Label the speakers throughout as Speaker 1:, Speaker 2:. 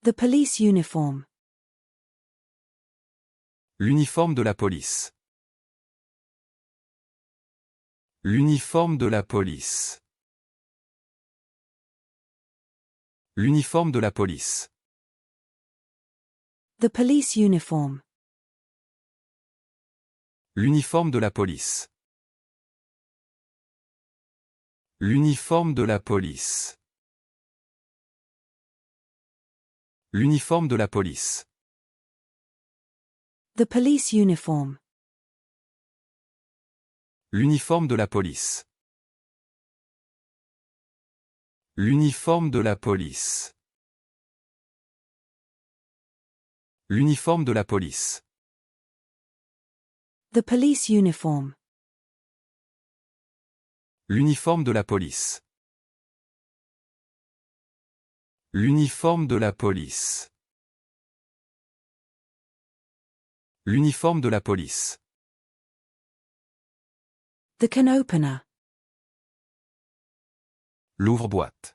Speaker 1: The police uniform.
Speaker 2: L'uniforme de la police. L'uniforme de la police. L'uniforme de la police.
Speaker 1: The police uniform.
Speaker 2: L'uniforme de la police. L'uniforme de la police. L'uniforme de la police.
Speaker 1: The police uniform.
Speaker 2: L'uniforme de la police. L'uniforme de la police. L'uniforme de la police.
Speaker 1: The police uniform.
Speaker 2: L'uniforme de la police. L'uniforme de la police. L'uniforme de la police.
Speaker 1: The can opener.
Speaker 2: L'ouvre-boîte.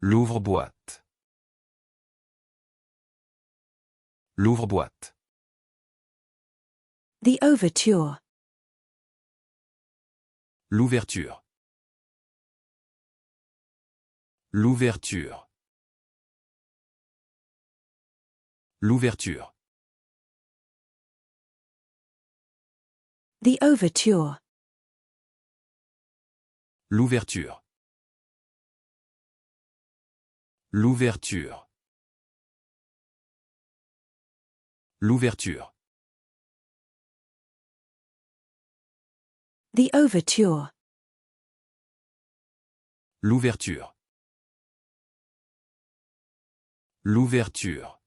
Speaker 2: L'ouvre-boîte. L'ouvre-boîte.
Speaker 1: The overture.
Speaker 2: L'ouverture. L'ouverture. L'ouverture.
Speaker 1: The overture.
Speaker 2: L'ouverture. L'ouverture. L'ouverture.
Speaker 1: The overture.
Speaker 2: L'ouverture. L'ouverture.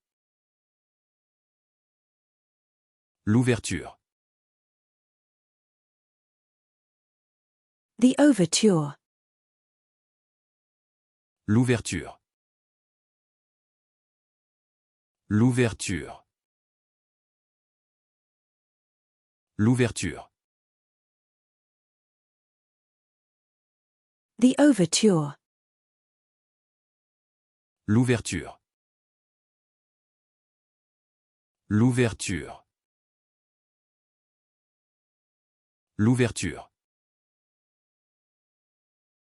Speaker 2: L'ouverture.
Speaker 1: The overture.
Speaker 2: L'ouverture. L'ouverture. L'ouverture.
Speaker 1: The overture.
Speaker 2: L'ouverture. L'ouverture. L'ouverture.